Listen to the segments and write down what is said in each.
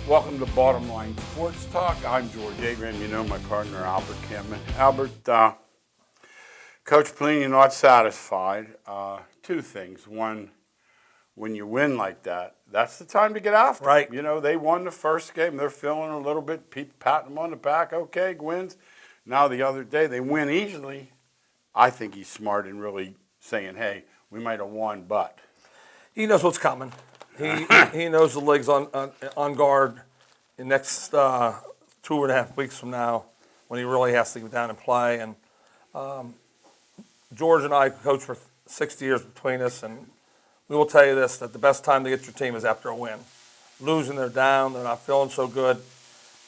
Welcome to Bottom Line Sports Talk. I'm George Abraham. You know my partner, Albert Campman. Albert, Coach Pelini not satisfied. Two things. One, when you win like that, that's the time to get after it. Right. You know, they won the first game. They're feeling a little bit, people patting them on the back. Okay, wins. Now the other day, they win easily. I think he's smart in really saying, hey, we might have won, but. He knows what's coming. He knows the league's on guard in the next 2.5 weeks from now when he really has to get down and play. And George and I coached for 60 years between us, and we will tell you this, that the best time to get your team is after a win. Losing, they're down, they're not feeling so good.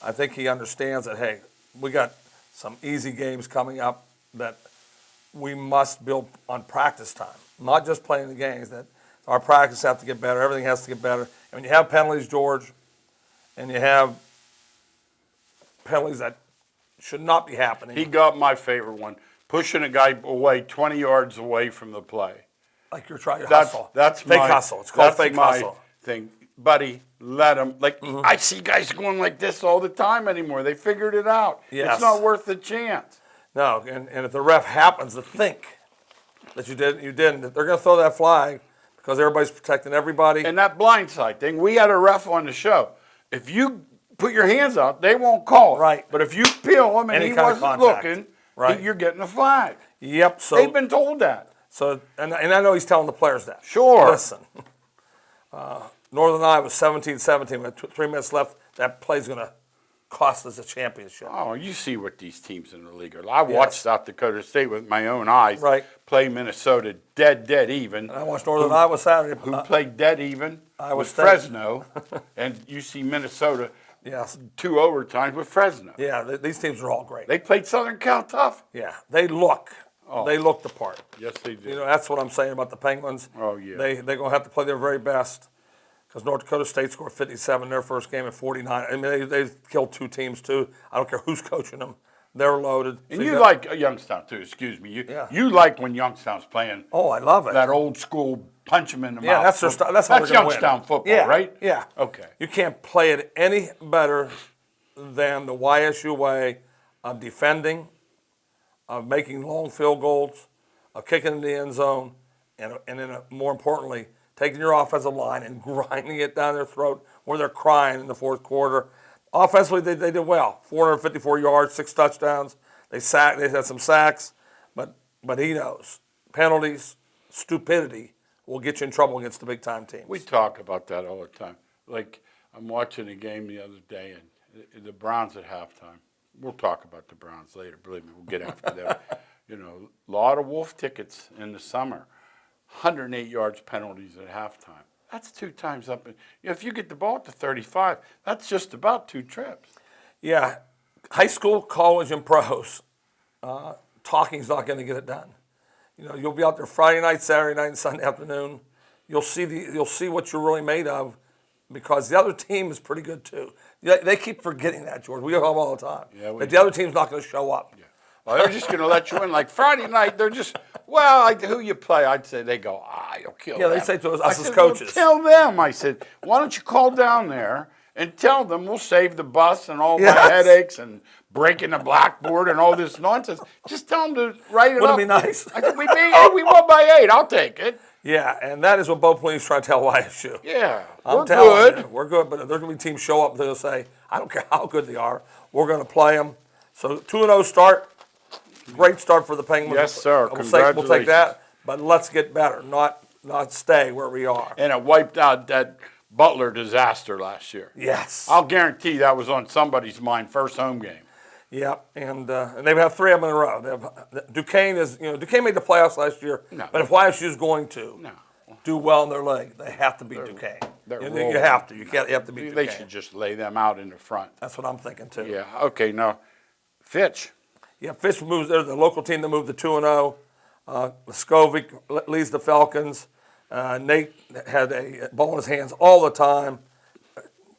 I think he understands that, hey, we got some easy games coming up that we must build on practice time, not just playing the games, that our practice has to get better. Everything has to get better. And when you have penalties, George, and you have penalties that should not be happening. He got my favorite one, pushing a guy away 20 yards away from the play. Like you're trying to hustle. That's fake my, hustle. It's called fake hustle. Thing. Buddy, let him. I see guys going like this all the time anymore. They figured it out. Yes. It's not worth the chance. No, and if the ref happens to think that you didn't, that they're going to throw that flag, because everybody's protecting everybody. And that blindside thing, we had a ref on the show. If you put your hands out, they won't call it. Right. But if you peel him and he wasn't looking, right, you're getting a flag. Yep. So they've been told that. So, and I know he's telling the players that. Sure. Listen, Northern Iowa was 17-17 with 3 minutes left. That play's going to cost us a championship. Oh, you see what these teams in the league are. I watched South Dakota State with my own eyes play Minnesota dead even. And I watched Northern Iowa Saturday. Who played dead even with State. Fresno. And you see Minnesota 2 overtimes with Fresno. Yeah, these teams are all great. They played Southern Cal tough. Yeah, they look the part. Yes, they do. You know, that's what I'm saying about the Penguins. Oh, yeah. They're going to have to play their very best, because North Dakota State scored 57 in their first game and 49. I mean, they killed 2 teams, too. I don't care who's coaching them. They're loaded. And you like Youngstown, too. Excuse me. You like when Youngstown's playing. Oh, I love it. That old school punch them in the mouth. Yeah, that's how they're going to win. Youngstown football, right? Yeah. Okay. You can't play it any better than the YSU way of defending, of making long field goals, of kicking in the end zone, and then more importantly, taking your offensive line and grinding it down their throat where they're crying in the fourth quarter. Offensively, they did well. 454 yards, 6 touchdowns. They had some sacks, but he knows penalties, stupidity will get you in trouble against the big time teams. We talk about that all the time. Like, I'm watching a game the other day, and the Browns at halftime. We'll talk about the Browns later. Believe me, we'll get after that. You know, a lot of wolf tickets in the summer. 108 yards penalties at halftime. That's 2 times up. If you get the ball at the 35, that's just about 2 trips. Yeah, high school, college, and pros, talking's not going to get it done. You know, you'll be out there Friday night, Saturday night, and Sunday afternoon. You'll see what you're really made of, because the other team is pretty good too. They keep forgetting that, George. We have them all the time. Yeah, that the other team's not going to show up. Yeah. Well, they're just going to let you in. Like Friday night, they're just, who you play? I'd say they go, you'll kill them. Yeah, they say to us as coaches. Well, tell them. I said, why don't you call down there and tell them we'll save the bus and all my headaches and breaking the blackboard and all this nonsense. Just tell them to write it up. Wouldn't it be nice? I said, we won by 8. I'll take it. Yeah, and that is what Bo Pelini's trying to tell YSU. Yeah, we're good. We're good, but there's going to be teams show up and they'll say, I don't care how good they are, we're going to play them. So 2-0 start. Great start for the Penguins. Yes, sir. Congratulations. We'll take that, but let's get better, not stay where we are. And it wiped out that Butler disaster last year. Yes. I'll guarantee that was on somebody's mind, first home game. Yep, and they've had 3 of them in a row. Duquesne Duquesne made the playoffs last year, but if YSU is going to do well in their league, they have to beat Duquesne. You have to. You have to beat Duquesne. They should just lay them out in the front. That's what I'm thinking too. Yeah. Okay. Now, Fitch. Yeah, Fitch moves. They're the local team that moved to 2-0. Leskovic leads the Falcons. Nate had a ball in his hands all the time.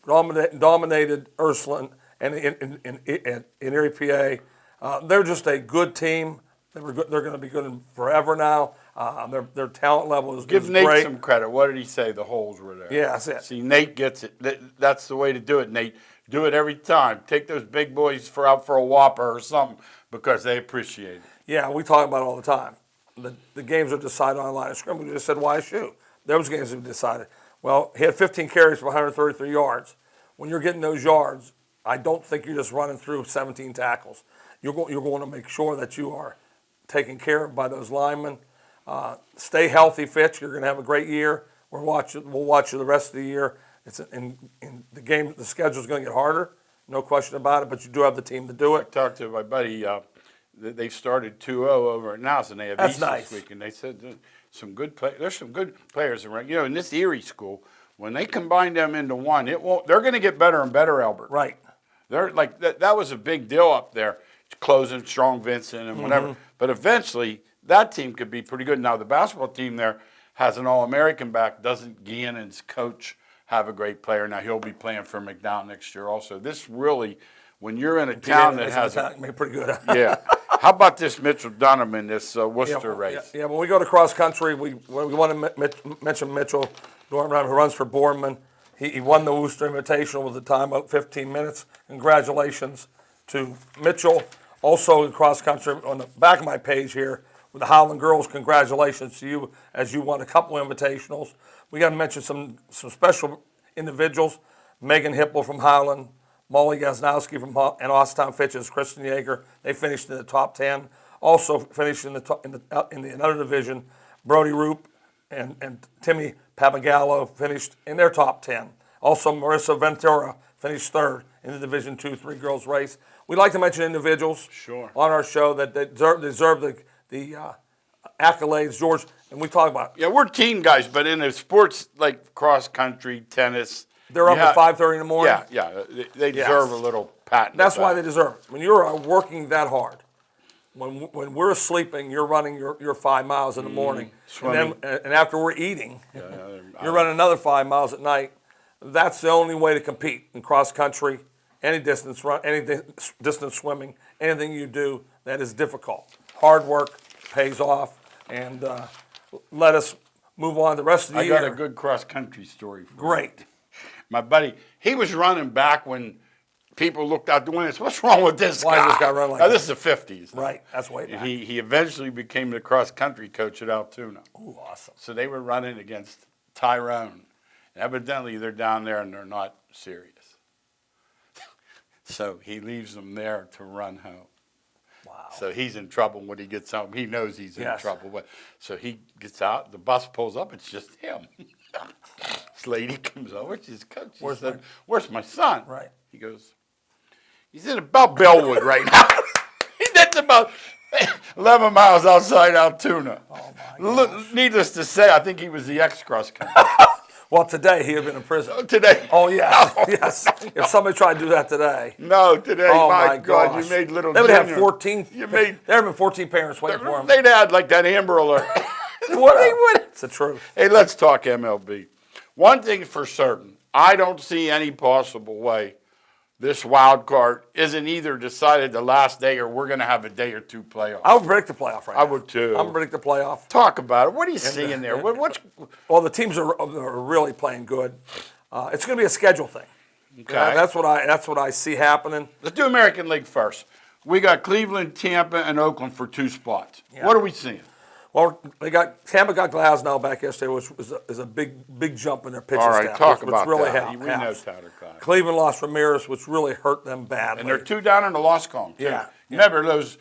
Dominated Ursuline and in Erie, PA. They're just a good team. They're going to be good forever now. Their talent level is Give Nate great. some credit. What did he say? The holes were there. Yeah, that's it. See, Nate gets it. That's the way to do it, Nate. Do it every time. Take those big boys out for a whopper or something because they appreciate it. Yeah, we talk about it all the time. The games are decided on a line of scrimmage. We just said, why shoot? Those games are decided. Well, he had 15 carries for 133 yards. When you're getting those yards, I don't think you're just running through 17 tackles. You're going to make sure that you are taken care of by those linemen. Stay healthy, Fitch. You're going to have a great year. We'll watch you the rest of the year. It's in the game. The schedule's going to get harder, no question about it. But you do have the team to do I it. talked to my buddy. They started 2-0 over at Niles, and they have That's East nice. this week. And they said there's some good players around. You know, in this Erie school, when they combine them into one, they're going to get better and better, Albert. Right. They're like that was a big deal up there, closing Strong Vincent and whatever. But eventually, that team could be pretty good. Now the basketball team there has an All-American back. Doesn't Gannon's coach have a great player? Now he'll be playing for McDowell next year also. This really, when you're in a town that has pretty good. yeah. How about this Mitchell Dunham in this Worcester race? Yeah, when we go to cross country, we want to mention Mitchell Boardman, who runs for Boardman. He won the Worcester Invitational with a time of 15 minutes. Congratulations to Mitchell. Also in cross country, on the back of my page here, with the Howland girls, congratulations to you as you won a couple of invitationals. We got to mention some special individuals. Megan Hipple from Howland, Molly Gaznowski from and Austin Fitch's, Kristen Yeager. They finished in the top 10. Also finished in the another division, Brody Roop and Timmy Papagallo finished in their top 10. Also Marissa Ventura finished third in the Division 2-3 girls race. We'd like to mention individuals on our show that deserve the accolades, George, and we talk about. Yeah, we're teen guys, but in the sports like cross country, tennis, they're up at 5:30 in the morning. Yeah, they deserve a little pat. That's why they deserve it. When you're working that hard, when we're sleeping, you're running your 5 miles in the morning, and after we're eating, you're running another 5 miles at night. That's the only way to compete in cross country, any distance run, any distance swimming, anything you do that is difficult. Hard work pays off, and let us move on the rest of the year. I got a good cross country story for you. Great. My buddy, he was running back when people looked out the windows. What's wrong with this Why guy? does this guy run like now, that? this is the 50s. Right, that's way And back. he eventually became the cross country coach at Altoona. Ooh, awesome. So they were running against Tyrone. Evidently, they're down there and they're not serious. So he leaves them there to run home. Wow. So he's in trouble when he gets home. He knows he's in trouble. But so he gets out. The bus pulls up. It's just him. This lady comes over. She's coach. She said, "Where's my son?" Right. He goes, "He's in about Bellwood right now." That's about 11 miles outside Altoona. Oh my gosh. Needless to say, I think he was the ex-cross country. Well, today he had been in prison. Today. Oh, yes, yes. If somebody tried to do that today. No, today, Oh, my God, gosh. you made little They would have Junior. 14. You made. There have been 14 parents waiting for him. They'd had like that Amber Alert. They would. It's the truth. Hey, let's talk MLB. One thing for certain, I don't see any possible way this wild card isn't either decided the last day or we're going to have a day or two playoff. I would predict the playoff right now. I would too. I'm predict the playoff. Talk about it. What are you seeing there? Well, the teams are really playing good. It's going to be a schedule thing. Okay. That's what I see happening. Let's do American League first. We got Cleveland, Tampa, and Oakland for 2 spots. Yeah. What are we seeing? Well, Tampa got Glasnow back yesterday, which is a big jump in their pitching All right, staff. talk which about really that. helps. We know Tyler Clyde. Cleveland lost Ramirez, which really hurt them badly. And they're 2 down in the loss column, too. Yeah. Remember those,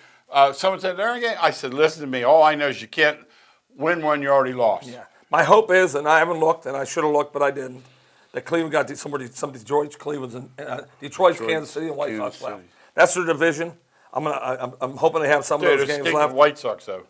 someone said, there again? I said, listen to me. All I know is you can't win one you already lost. Yeah. My hope is, and I haven't looked, and I should have looked, but I didn't, that Cleveland got some Detroit, Cleveland's, and Detroit, Kansas City, and White Kansas Sox left. City. That's their division. I'm hoping they have some of Dude, those they're games sticking left. with White Sox, though.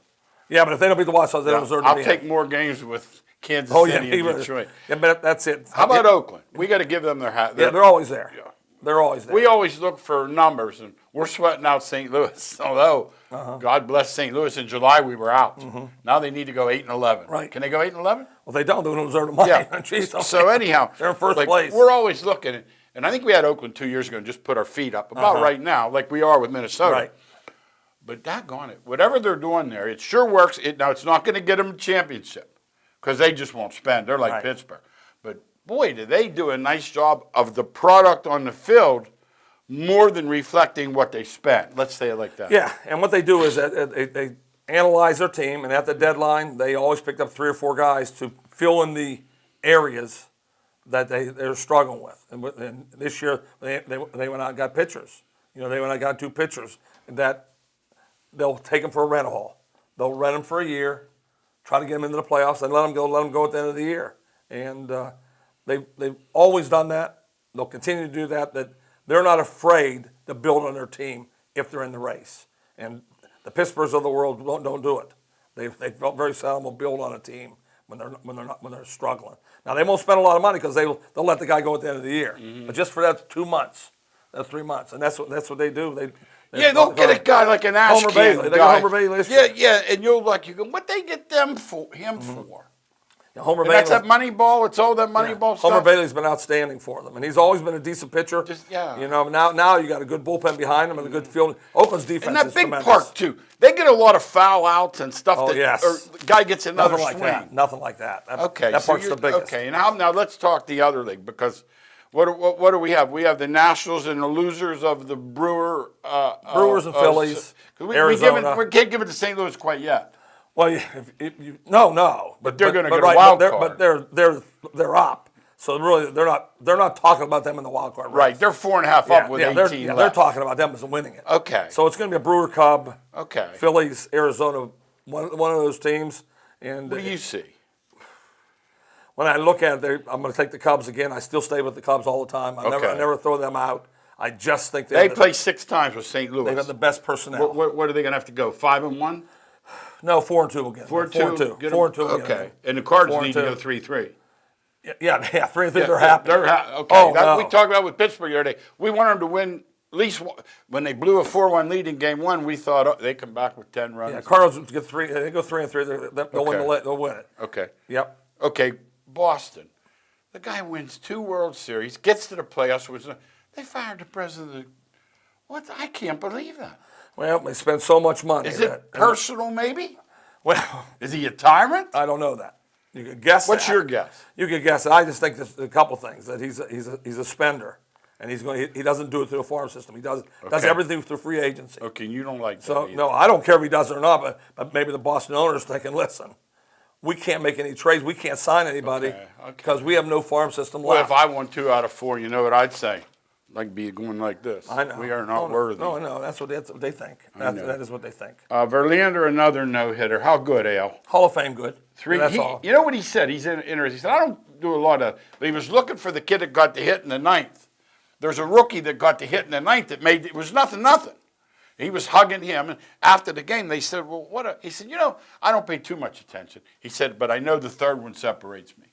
Yeah, but if they don't beat the White Sox, they don't deserve to I'll be take in. more games with Kansas Oh, City yeah, and Detroit. Yeah, but that's it. How about Oakland? We got to give them their hat. Yeah, they're always there. Yeah. They're always there. We always look for numbers, and we're sweating out St. Louis. Although, God bless St. Louis, in July we were out. Now they need to go 8-11. Right. Can they go 8-11? Well, they don't deserve the money. Yeah. Jeez, So anyhow, they're in first place. We're always looking, and I think we had Oakland 2 years ago and just put our feet up about right now, like we are with Minnesota. Right. But daggone it, whatever they're doing there, it sure works. Now, it's not going to get them a championship because they just won't spend. They're like Right. Pittsburgh. But, boy, do they do a nice job of the product on the field more than reflecting what they spent. Let's say it like that. Yeah, and what they do is that they analyze their team, and at the deadline, they always picked up 3 or 4 guys to fill in the areas that they're struggling with. And this year, they went out and got pitchers. They went out and got 2 pitchers that they'll take them for a rental haul. They'll rent them for a year, try to get them into the playoffs, and let them go at the end of the year. And they've always done that. They'll continue to do that. That they're not afraid to build on their team if they're in the race. And the Pittsburghs of the world don't do it. They very seldom will build on a team when they're struggling. Now they won't spend a lot of money because they'll let the guy go at the end of the year. Mm-hmm. But just for that 2 months, that's 3 months, and that's what they do. They'll get a guy like an Ashcan Homer Bailey. They got Homer Bailey this year. Yeah, and you go, what they get him for? Yeah, Homer And Bailey. that's that money ball. It's all that money ball stuff. Homer Bailey's been outstanding for them, and he's always been a decent pitcher. Now you got a good bullpen behind him and a good field. Oakland's defense And that is big tremendous. park too. They get a lot of foul outs and stuff. Oh, that, yes. Or the guy gets another Nothing like swing. that. Nothing like that. Okay, that so part's the biggest. Okay, and now let's talk the other league because what do we have? We have the Nationals and the losers of the Brewers and Phillies, Arizona. We can't give it to St. Louis quite yet. Well, no. But they're gonna get a wild card. But they're up. So really, they're not talking about them in the wild card race. Right, they're 4.5 up with 18 left. They're talking about them as winning it. Okay. So it's going to be a Brewer Cub. Okay. Phillies, Arizona, one of those teams. And What do you see? when I look at it, I'm going to take the Cubs again. I still stay with the Cubs all the time. I never throw them out. I just think They play 6 times with St. Louis. They've got the best personnel. What are they going to have to go? 5-1? No, 4-2 again. 4-2. 4-2. Okay. And the Cards 4-2. need to go 3-3. Yeah, 3-3. They're happy. Okay. Oh, That, no. We talked about with Pittsburgh the other day. We wanted them to win at least one. When they blew a 4-1 lead in Game 1, we thought they come back with 10 runs. Yeah, Cardinals get 3. They go 3-3. They'll win. They'll win it. Okay. Yep. Okay. Boston. The guy wins 2 World Series, gets to the playoffs. They fired the president. What? I can't believe that. Well, they spend so much money. Is it personal, maybe? Well, Is he a tyrant? I don't know that. You could guess. What's that. your guess? You could guess. I just think there's a couple things that he's a spender, and he doesn't do it through the farm system. He does everything through free agency. Okay, you don't like that So either. no, I don't care if he does it or not. But maybe the Boston owners thinking, listen, we can't make any trades. We can't sign anybody Okay. because we have no farm system Well, left. if I won 2 out of 4, you know what I'd say? Like be going like this. I know. We are not no, worthy. No, that's what they think. That is what they think. Verlander, another no-hitter. How good, Al? Hall of Fame good. 3. That's all. You know what he said? He's interesting. He said, I don't do a lot of. But he was looking for the kid that got the hit in the 9th. There's a rookie that got the hit in the 9th that made it was nothing. He was hugging him, and after the game, they said, "Well, He said, I don't pay too much attention." He said, "But I know the 3rd one separates me.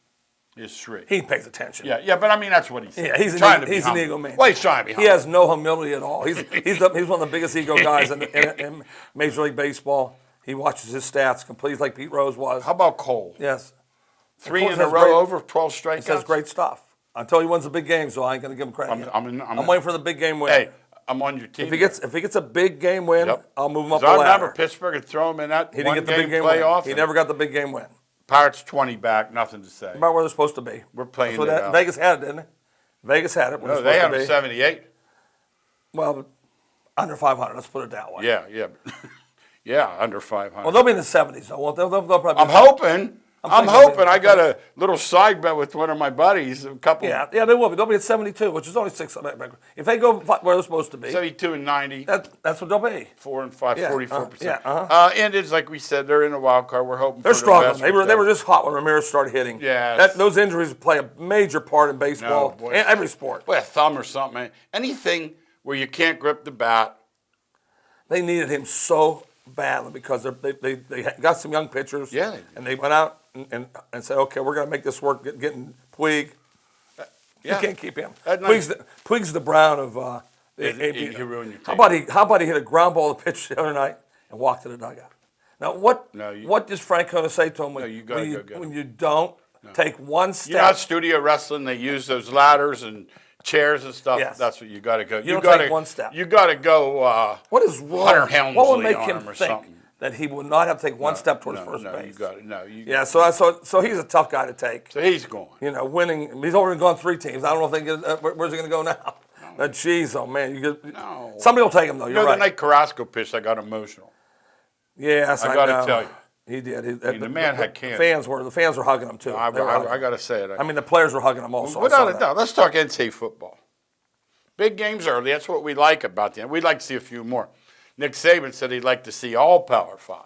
It's 3." He pays attention. Yeah, but I mean that's what he said. Yeah, he's an humble. ego man. Well, he's trying to be He humble. has no humility at all. He's one of the biggest ego guys in Major League Baseball. He watches his stats completely like Pete Rose was. How about Cole? Yes. 3 Cole in a says row great- over 12 strikeouts. He says great stuff until he wins a big game, so I ain't going to give him credit. yet. I'm waiting for the big game win. Hey, I'm on your team. If he gets a big game win, Yep. I'll move him up So the I ladder. remember Pittsburgh had thrown him in that He didn't get the big game playoff. win. He never got the big game win. Pirates 20 back, nothing to say. About where they're supposed to be. We're playing That's what it out. Vegas had it, didn't they? Vegas had it. Where No, they're they supposed had to him be. 78. Well, under 500. Let's put it that way. Yeah. Yeah, under 500. Well, they'll be in the 70s. Though. They'll probably. I'm hoping. I'm thinking hoping. they- I got a little side bet with one of my buddies. A couple. Yeah, they will be. They'll be at 72, which is only 6. If they go where they're supposed to be, 72 and 90. that's what they'll be. 4 and 5, Yeah, 44%. yeah, And it's like we said, they're in a wild card. We're hoping They're for struggling. the best. They were just hot when Ramirez started hitting. Yes. Those injuries play a major part in baseball boy. and every sport. Boy, a thumb or something. Man. Anything where you can't grip the bat. They needed him so badly because they got some young pitchers. Yeah, they did. And they went out and said, okay, we're going to make this work. Getting Puig. Yeah. You can't keep him. That night- Puig's the Brown of. He ruined your team. How about he hit a ground ball to pitch the other night and walked to the dugout? Now what does Francona say to him when, you gotta go get when him. you don't take one step? You know how studio wrestling, they use those ladders and chairs and stuff. Yes. That's what you got to go. You don't gotta, take one step. You got to go. What is wrong? Hunter Helmsley What would make on him him or think something. that he would not have to take one step towards first no, base? You got it. No, Yeah, so he's a tough guy to take. So he's going. You know, winning. He's already gone 3 teams. I don't know if they get. Where's he going to go now? Jeez, oh man, No. Somebody will take him though. You You're know, right. the night Carrasco pitched, I got emotional. Yes, I I gotta know. tell you. He did. The man had cancer. The fans were hugging him too. I They were hugging him. got to say it. I mean, the players were hugging him also. Without a doubt. Let's talk NCAA football. Big games early. That's what we like about them. We'd like to see a few more. Nick Saban said he'd like to see all Power 5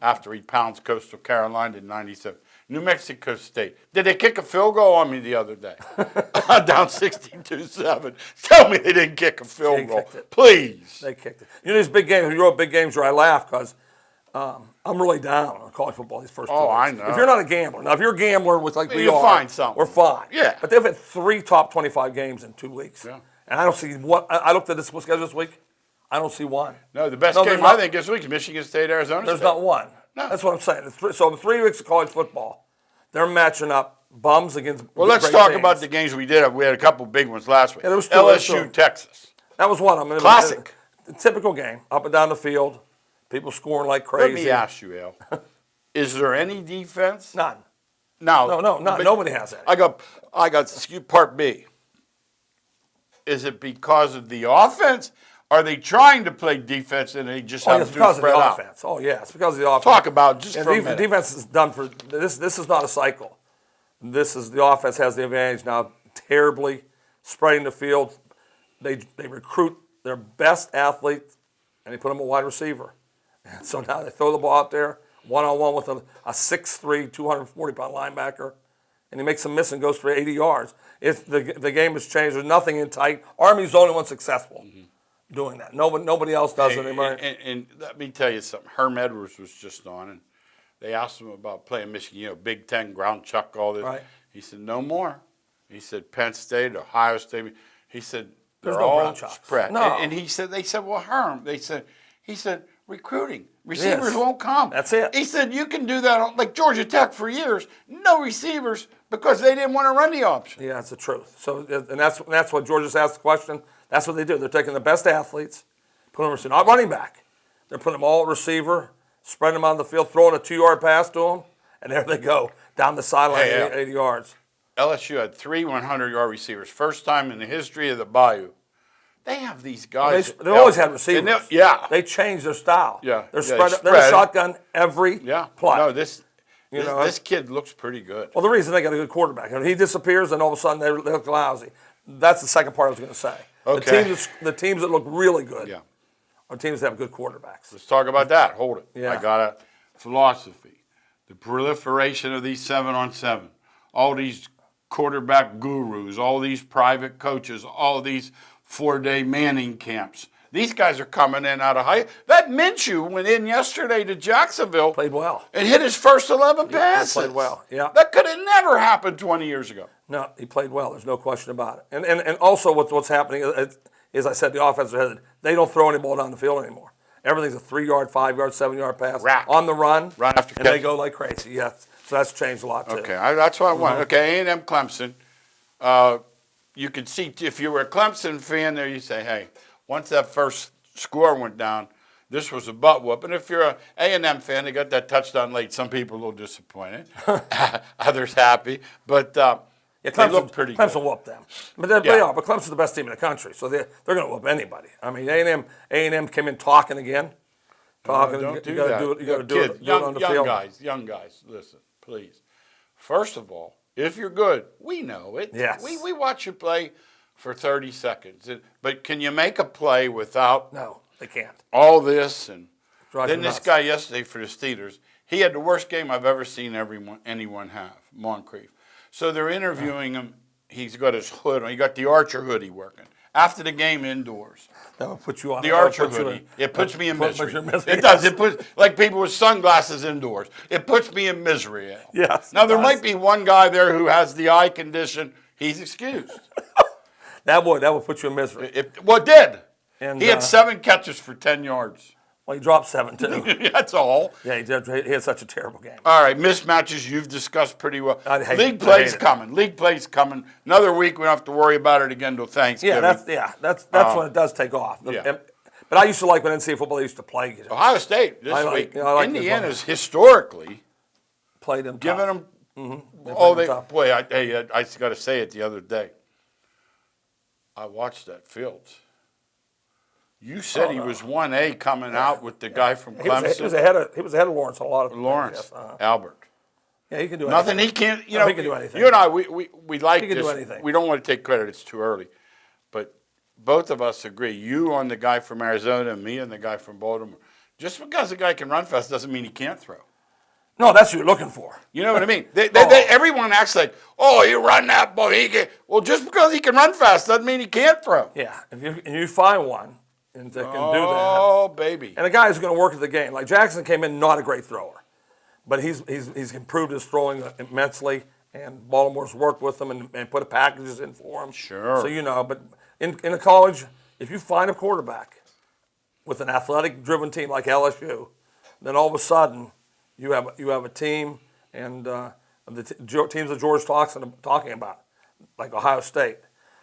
after he pounds Coastal Carolina in '97. New Mexico State. Did they kick a field goal on me the other day? Down 62-7. Tell me they didn't kick a field goal. Please. They kicked it. You know, these big games, you wrote big games where I laugh because I'm really down on college football these first 2 weeks. I know. If you're not a gambler, now if you're a gambler with like we You'll are, find something. we're fine. Yeah. But they've had 3 top 25 games in 2 weeks. Yeah. And I don't see what, I looked at this schedule this week, I don't see one. No, the best No, game there's I not- think this week is Michigan State, Arizona There's State. not one. No. That's what I'm saying. So in 3 weeks of college football, they're matching up bums against Well, let's great talk teams. about the games we did. We had a couple big ones last week. Yeah, there was two. LSU, Texas. That was one. I mean, Classic. A typical game, up and down the field, people scoring like crazy. Let me ask you, Al. Is there any defense? None. No. No, but nobody has that. I got part B. Is it because of the offense? Are they trying to play defense and they just have it's to because of spread the out? offense. Oh, yeah, it's because of the offense. Talk about just And for a minute. defense is done for this. This is not a cycle. This is the offense has the advantage now. Terribly spreading the field. They recruit their best athletes and they put them a wide receiver. And so now they throw the ball out there one-on-one with a 6'3", 240-pound linebacker, and he makes a miss and goes for 80 yards. If the game has changed, there's nothing in tight. Army's the only one successful doing that. Nobody else does it anymore. And let me tell you something. Herm Edwards was just on, and they asked him about playing Michigan, Big Ten, ground chuck, all this. Right. He said, no more. He said, Penn State, Ohio State. He said, There's they're no all ground chucks. spread. No. And they said, well, Herm, he said, recruiting. Receivers Yes. won't come. That's it. He said, you can do that, like Georgia Tech for years, no receivers because they didn't want to run the option. Yeah, that's the truth. So, and that's what Georgia's asked the question. That's what they do. They're taking the best athletes, putting them not running back. They're putting them all at receiver, spreading them on the field, throwing a 2-yard pass to them, and there they go down the sideline, Hey, 80 yards. LSU had 3 100-yard receivers, first time in the history of the Bayou. They have these guys. They always had receivers. And yeah. They changed their style. Yeah. They're Yeah, spread. They're spread. a shotgun every Yeah. play. No, this know, this kid looks pretty good. Well, the reason they got a good quarterback, and he disappears, and all of a sudden they look lousy. That's the second part I was going to say. Okay. The teams that look really good Yeah. are teams that have good quarterbacks. Let's talk about that. Hold it. Yeah. I got a philosophy. The proliferation of these 7-on-7, all these quarterback gurus, all these private coaches, all these 4-day Manning camps. These guys are coming in out of high. That Minshew went in yesterday to Jacksonville. Played well. And hit his first 11 passes. Played well, yeah. That could have never happened 20 years ago. No, he played well. There's no question about it. And also what's happening is I said the offense are headed. They don't throw any ball down the field anymore. Everything's a 3-yard, 5-yard, 7-yard pass Rack. on the run. Run after and catch. they go like crazy. Yes, so that's changed a lot too. Okay, that's what I want. Okay, A&M Clemson. You could see if you were a Clemson fan there, you say, hey, once that first score went down, this was a butt whoop. And if you're a A&M fan, they got that touchdown late. Some people a little disappointed, others happy. But Yeah, they looked pretty Clemson good. whooped them, but they are. But Clemson's the best team in the country, so they're going to whoop anybody. I mean, A&M came in talking again, talking. Don't do you got that. to do it. You got to do Kids, it. Do it on the field. young guys, listen, please. First of all, if you're good, we know it. Yes. We watch you play for 30 seconds. But can you make a play without No, they can't. all this? And Drives then me this nuts. guy yesterday for the Steelers, he had the worst game I've ever seen anyone have, Moncrief. So they're interviewing him. He's got his hood on. He got the Archer hoodie working. After the game indoors. That would put you on The Archer hoodie. It puts me in puts misery. you in misery. It does. It puts like people with sunglasses indoors. It puts me in misery. Al. Yes, Now it there does. might be one guy there who has the eye condition. He's excused. That would put you in misery. It did. And, He had 7 catches for 10 yards. Well, he dropped 7 too. That's all. Yeah, he did. He had such a terrible game. All right, mismatches you've discussed pretty well. I hate League it. I play's hate it. coming. League play's coming. Another week, we don't have to worry about it again till Thanksgiving. That's when it does take off. Yeah. But I used to like when NCAA football used to play. Ohio State this I like- week. you know, I like Indiana's historically Played them. giving tough. them. played them tough. Boy, I got to say it the other day. I watched that Fields. You said he was 1A coming out with the guy from Clemson. He was ahead of Lawrence a lot of Lawrence, yes, Albert. Yeah, he can do Nothing anything. he can't, No, he can do anything. You and I, we like He can this. do anything. We don't want to take credit, it's too early. But both of us agree, you on the guy from Arizona and me on the guy from Baltimore. Just because a guy can run fast doesn't mean he can't throw. No, that's what you're looking for. You know what I mean? Everyone acts like, oh, you run that ball. Well, just because he can run fast doesn't mean he can't throw. Yeah, if you find one and that can do that. Oh, baby. And a guy who's going to work at the game. Like Jackson came in, not a great thrower, but he's improved his throwing immensely. And Baltimore's worked with him and put packages in for him. Sure. So but in a college, if you find a quarterback with an athletic-driven team like LSU, then all of a sudden you have a team and teams that George talking about, like Ohio State.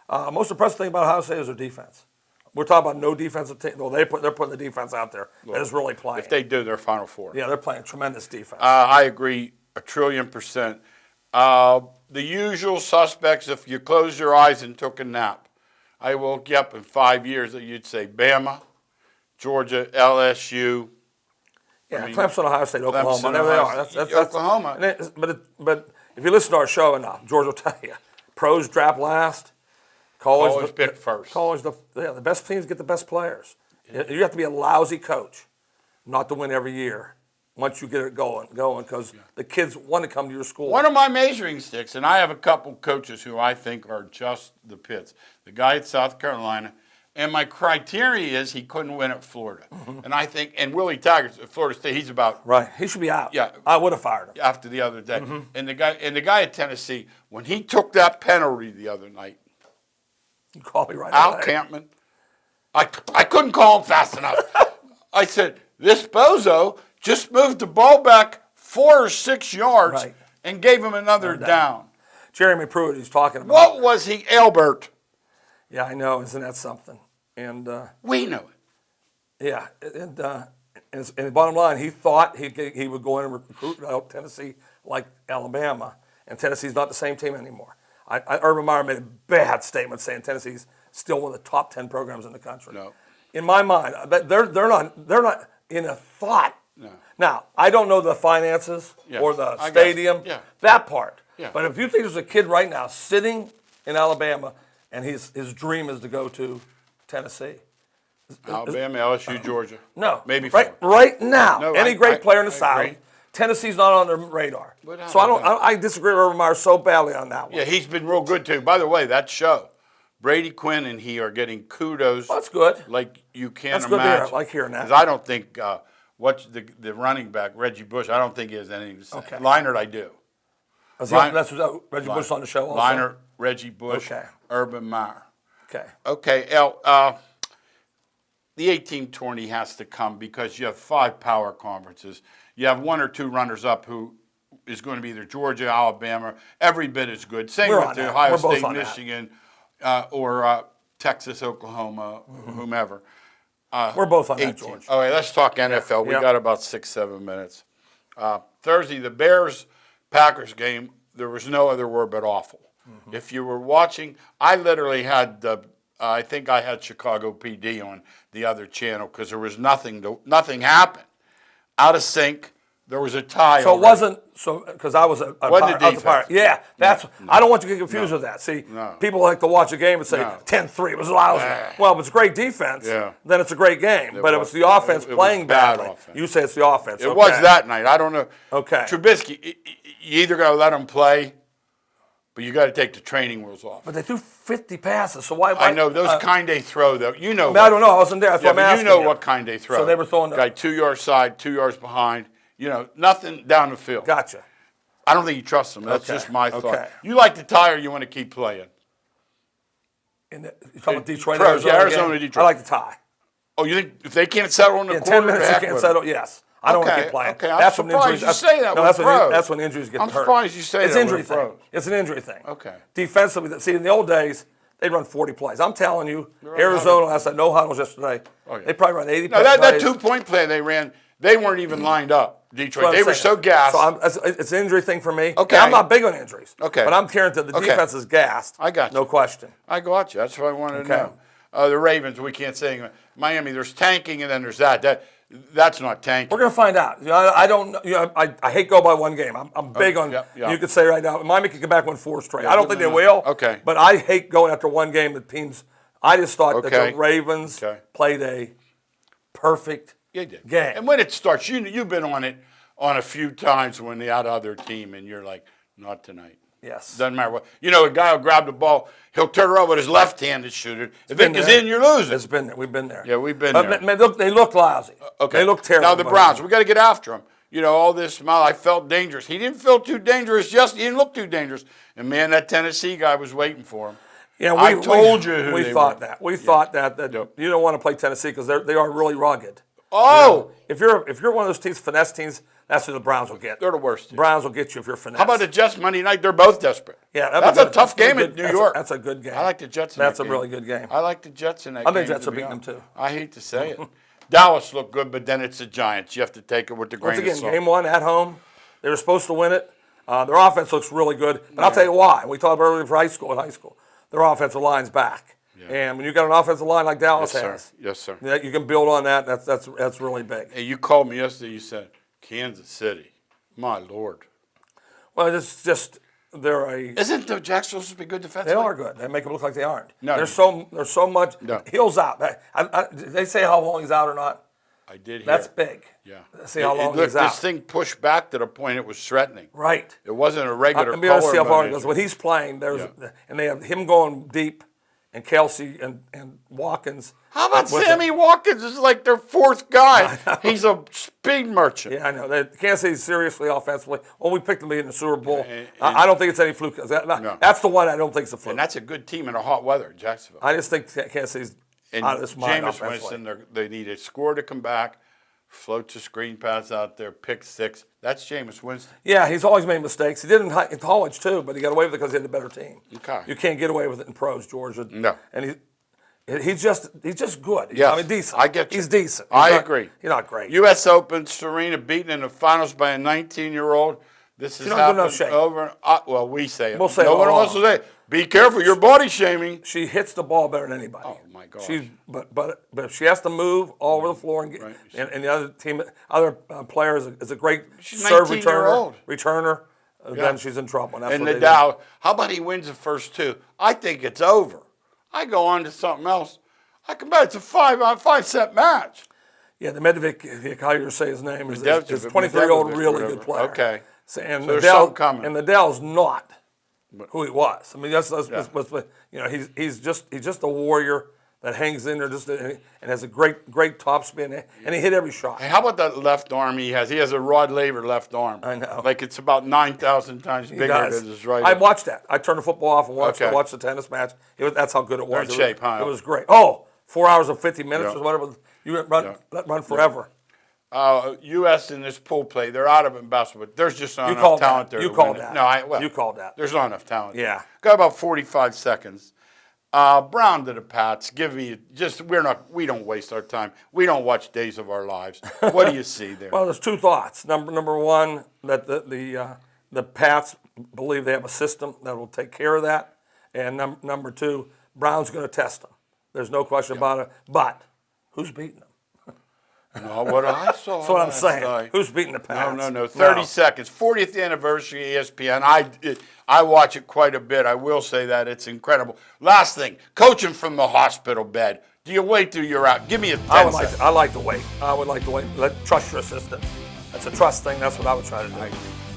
Most impressive thing about Ohio State is their defense. We're talking about no defensive team. Well, they're putting the defense out there that is really playing. If they do, they're Final Four. Yeah, they're playing tremendous defense. I agree 1,000,000,000%. The usual suspects, if you closed your eyes and took a nap, I woke you up in 5 years that you'd say Bama, Georgia, LSU. Yeah, Clemson, Ohio State, Oklahoma. Clemson, There they Ohio are. State, Oklahoma. But if you listen to our show enough, George will tell you, pros draft last, college pick first. College, the best teams get the best players. You have to be a lousy coach not to win every year once you get it going, because the kids want to come to your school. One of my measuring sticks, and I have a couple coaches who I think are just the pits. The guy at South Carolina. And my criteria is he couldn't win at Florida. Mm-hmm. And I think, and Willie Taggart at Florida State, he's about right. He should be out. Yeah, I would have fired him after the other day. Mm-hmm. And the guy at Tennessee, when he took that penalty the other night, you called me right Al away. Campman, I couldn't call him fast enough. I said, this bozo just moved the ball back 4 or 6 yards and gave him another down. Jeremy Pruitt, he's talking about. What was he, Albert? Yeah, I know. Isn't that something? And we know it. Yeah, and the bottom line, he thought he would go in and recruit out Tennessee like Alabama, and Tennessee's not the same team anymore. Urban Meyer made a bad statement saying Tennessee's still one of the top 10 programs in the country. No. In my mind, they're not in a thought. No. Now, I don't know the finances or the stadium, that part. Yeah. But if you think there's a kid right now sitting in Alabama and his dream is to go to Tennessee. Alabama, LSU, Georgia. No. Maybe right now. No, any great player in the I South. agree. Tennessee's not on their radar. Without So a doubt. I disagree with Urban Meyer so badly on that one. Yeah, he's been real good too. By the way, that show, Brady Quinn and he are getting kudos. Well, that's good. Like you can't That's good to imagine. hear. I like hearing that. Because I don't think the running back Reggie Bush. I don't think he has anything to say. Okay. Leinart, I do. That's Reggie Bush on the show also? Leinart, Reggie Bush, Okay. Urban Meyer. Okay. Okay, El. The 18 tourney has to come because you have 5 power conferences. You have 1 or 2 runners-up who is going to be either Georgia, Alabama, every bit as good. Same We're with on the that. Ohio We're both State, on that. Michigan, or Texas, Oklahoma, whomever. We're both on 18. that, George. All right, let's talk NFL. We Yeah. got about 6-7 minutes. Thursday, the Bears-Packers game, there was no other word but awful. Mm-hmm. If you were watching, I literally had I think I had Chicago PD on the other channel because there was nothing happened. Out of sync. There was a tie. So it wasn't because I was a Wasn't the I was a Pirate. defense. Yeah, that's. I don't want you to get confused with that. See, people like to watch a game and say 10-3. It was lousy. Well, if it's great defense, then it's a great game. But if it's the offense playing badly, you say it's the offense. It was that night. I don't know. Okay. Trubisky, you either got to let him play, but you got to take the training wheels off. But they threw 50 passes, so why? I know those kind they throw though. You know. I don't know. I wasn't there. That's what I'm asking. You know what kind they throw. So they were throwing guy 2 yards side, 2 yards behind. You know, nothing down the field. Gotcha. I don't think you trust them. That's Okay. just my thought. Okay. You like the tie or you want to keep playing? You talking about Detroit, Pros, Arizona? Arizona, game? Detroit. I like the tie. Oh, you think if they can't settle in the In quarter, 10 minutes, heck you can't with them. settle. Yes. I don't want to Okay, keep playing. okay, I'm That's when surprised injuries. you say that No, with pros. that's when injuries get I'm hurt. surprised you say it's that injury with thing. pros. It's an injury thing. Okay. Defensively, see, in the old days, they'd run 40 plays. I'm telling you, right, Arizona last night, no huddles yesterday. Oh, yeah. They probably run 80 No, plays. that 2-point play they ran, they weren't even lined up. Detroit, they were so gassed. So it's an injury thing for me. Okay. And I'm not big on injuries. Okay. But I'm hearing that the Okay. defense is gassed. I got you. No question. I got you. That's what I wanted to Okay. know. The Ravens, we can't say anything. Miami, there's tanking, and then there's that. That's not tanking. We're going to find out. I don't know. I hate go by one game. I'm big on. yeah. You could say right now, Miami could come back and win 4 straight. I don't think they will. Okay. But I hate going after one game that teams. I just thought that Okay. the Ravens played a perfect You did. game. And when it starts, you've been on it on a few times when the other team, and you're like, not tonight. Yes. Doesn't matter what. A guy will grab the ball, he'll turn around with his left hand and shoot it. If it is in, you're losing. It's been there. We've been there. Yeah, we've been But there. they look lousy. Okay. They look terrible. Now the Browns, we got to get after them. All this smile, I felt dangerous. He didn't feel too dangerous. He didn't look too dangerous. And man, that Tennessee guy was waiting for him. Yeah, I told you who we they thought were. that. We thought that Yep. you don't want to play Tennessee because they are really rugged. Oh, If you're one of those teams, finesse teams, that's who the Browns will get. they're the worst team. Browns will get you if you're finesse. How about the Jets Monday night? They're both desperate. Yeah, that's a tough game in New York. That's a good game. I like the Jets in That's that a game. really good game. I like the Jets in that I game. think Jets to are be beating them honest. too. I hate to say it. Dallas looked good, but then it's the Giants. You have to take it with the grain Once again, of salt. game 1 at home, they were supposed to win it. Their offense looks really good, but I'll tell you why. We talked earlier for high school. Their offensive line's back, and when you got an offensive line like Dallas has, Yes, sir. you can build on that. That's really big. Hey, you called me yesterday. You said Kansas City. My Lord. Well, it's just they're a. Isn't the Jacksonville supposed to be good defensively? They are good. They make them look like they aren't. No. There's so much. No. Hill's out. Did they say how long he's out or not? I did hear. That's big. Yeah. See how long Look, he's out. this thing pushed back to the point it was threatening. Right. It wasn't a regular I'll be honest, see how far collar it goes. injury. When he's playing, and they have him going deep, and Kelsey and Watkins. How about with Sammy Watkins is like their 4th guy? He's a speed merchant. Yeah, I know. They can't say seriously offensively. Well, we picked them to be in the Super Bowl. and- I don't think it's any fluke. That's the one I don't think is a fluke. And that's a good team in a hot weather in Jacksonville. I just think Kansas City's And out of this mind Jameis offensively. Winston, they need a score to come back, float to screen pass out there, pick 6. That's Jameis Winston. Yeah, he's always made mistakes. He did in college too, but he got away with it because he had a better team. Okay. You can't get away with it in pros, Georgia. No. And he's just good. Yes, I mean, decent. I get you. He's decent. I He's not- agree. He's not great. U.S. Open, Serena beaten in the finals by a 19-year-old. This has She don't do enough happened shape. over. Well, we say it. We'll say no it one all else will along. say it. Be careful. You're body shaming. She hits the ball better than anybody. Oh, my gosh. But if she has to move all over the floor and get, Right. and the other player is a great She's serve 19-year-old. returner, then she's in trouble. And that's And what they Nadal, how about he wins the first 2? I think it's over. I go on to something else. I come back. It's a 5-set match. do. Yeah, the Medvedev, how you say his name, is Medvedev, 23-year-old Medvedev, really whatever. good player. Okay. So, and So there's something coming. And Nadal's not who he was. I mean, he's just a warrior that hangs in there and has a great top spin, and he hit every shot. Hey, how about that left arm he has? He has a Rod Laver left arm. I know. Like it's about 9,000 times bigger does. than his right I arm. watched that. I turned the football off and watched. Okay. I watched the tennis match. That's how good it was. in shape, huh? It was great. Oh, 4 hours and 50 minutes Yeah. or whatever. You let run forever. U.S. in this pool play, they're out of it in basketball, but there's just not You enough called talent that. there You to called win it. that. No, You called that. There's not enough talent. Yeah. Got about 45 seconds. Brown to the Pats. We don't waste our time. We don't watch Days of Our Lives. What do you see there? Well, there's 2 thoughts. Number one, that the Pats believe they have a system that will take care of that, and number 2, Brown's going to test them. There's no question about it. But who's beating them? No, what I saw. That's what I'm last saying. night- Who's beating the Pats? No. 30 seconds. 40th anniversary ESPN. I watch it quite a bit. I will say that. It's incredible. Last thing, coaching from the hospital bed. Do you wait till you're out? Give me a 10 I like to wait. I would like to wait. Trust your assistant. That's a trust thing. That's what I would try to do.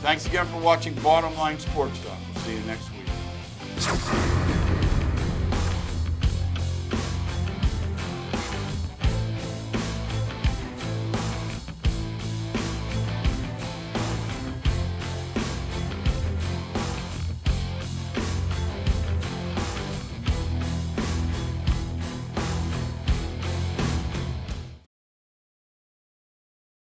Thanks again for watching Bottom Line Sports Talk. We'll see you next week.